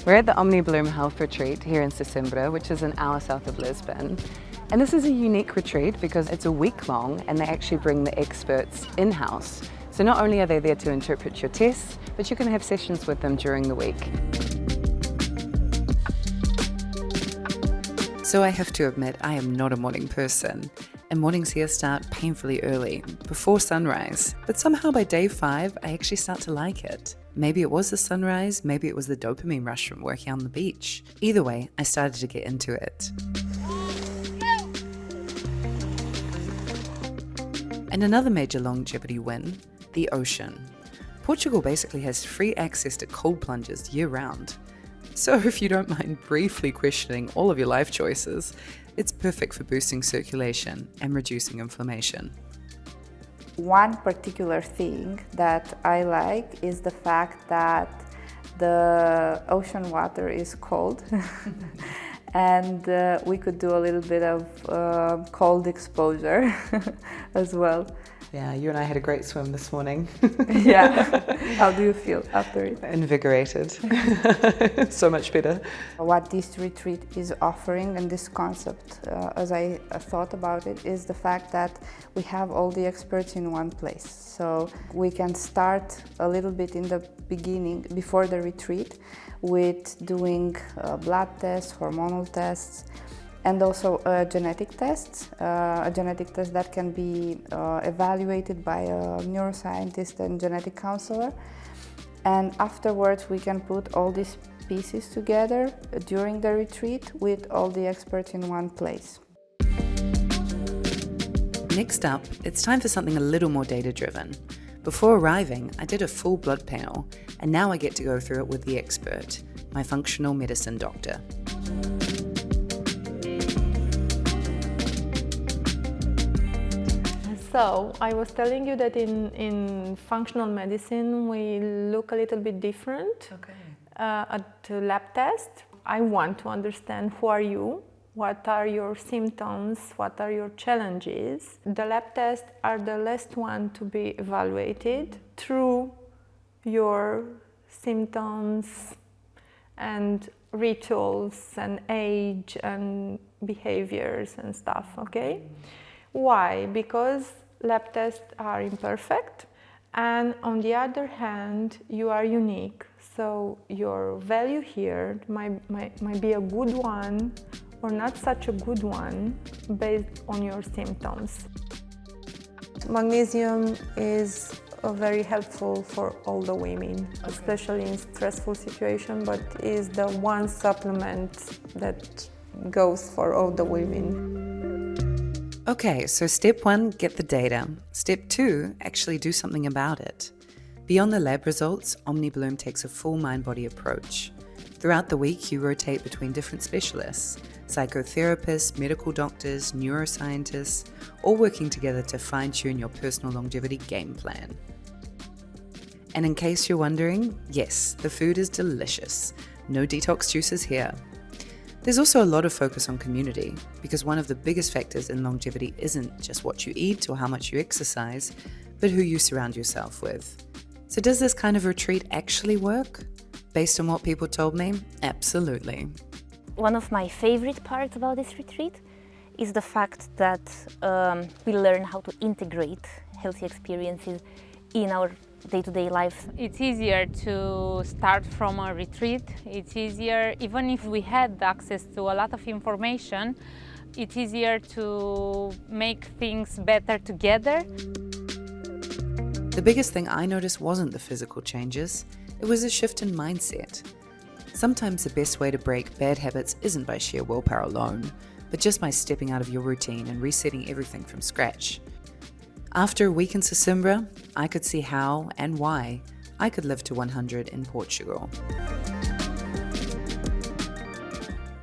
We're at the OmniBloom Health Retreat here in Sesimbra, which is an hour south of Lisbon. And this is a unique retreat because it's a week long and they actually bring the experts in-house. So not only are they there to interpret your tests, but you can have sessions with them during the week. So I have to admit, I am not a morning person. And mornings here start painfully early, before sunrise. But somehow by day 5, I actually start to like it. Maybe it was the sunrise, maybe it was the dopamine rush from working on the beach. Either way, I started to get into it. And another major longevity win, the ocean. Portugal basically has free access to cold plunges year-round. So if you don't mind briefly questioning all of your life choices, it's perfect for boosting circulation and reducing inflammation. One particular thing that I like is the fact that the ocean water is cold and we could do a little bit of cold exposure as well. Yeah, you and I had a great swim this morning. Yeah. How do you feel after it? Invigorated. So much better. What this retreat is offering and this concept, as I thought about it, is the fact that we have all the experts in one place. So we can start a little bit in the beginning, before the retreat, with doing blood tests, hormonal tests, and also genetic tests, a genetic test that can be evaluated by a neuroscientist and genetic counselor. And afterwards we can put all these pieces together during the retreat with all the experts in one place. Next up, it's time for something a little more data-driven. Before arriving, I did a full blood panel, and now I get to go through it with the expert, my functional medicine doctor. So, I was telling you that in functional medicine we look a little bit different at the lab test. I want to understand who are you, what are your symptoms, what are your challenges. The lab tests are the last one to be evaluated through your symptoms and rituals and age and behaviors and stuff, okay? Why? Because lab tests are imperfect, and on the other hand, you are unique. So your value here might be a good one or not such a good one based on your symptoms. Magnesium is very helpful for all the women, especially in stressful situations, but is the one supplement that goes for all the women. Okay, so step 1, get the data. Step 2, actually do something about it. Beyond the lab results, OmniBloom takes a full mind-body approach. Throughout the week, you rotate between different specialists, psychotherapists, medical doctors, neuroscientists, all working together to fine-tune your personal longevity game plan. And in case you're wondering, yes, the food is delicious. No detox juices here. There's also a lot of focus on community, because one of the biggest factors in longevity isn't just what you eat or how much you exercise, but who you surround yourself with. So does this kind of retreat actually work? Based on what people told me, absolutely. One of my favorite parts about this retreat is the fact that we learn how to integrate healthy experiences in our day-to-day life. It's easier to start from a retreat. It's easier, even if we had access to a lot of information, it's easier to make things better together. The biggest thing I noticed wasn't the physical changes, it was a shift in mindset. Sometimes the best way to break bad habits isn't by sheer willpower alone, but just by stepping out of your routine and resetting everything from scratch. After a week in Sesimbra, I could see how and why I could live to 100 in Portugal.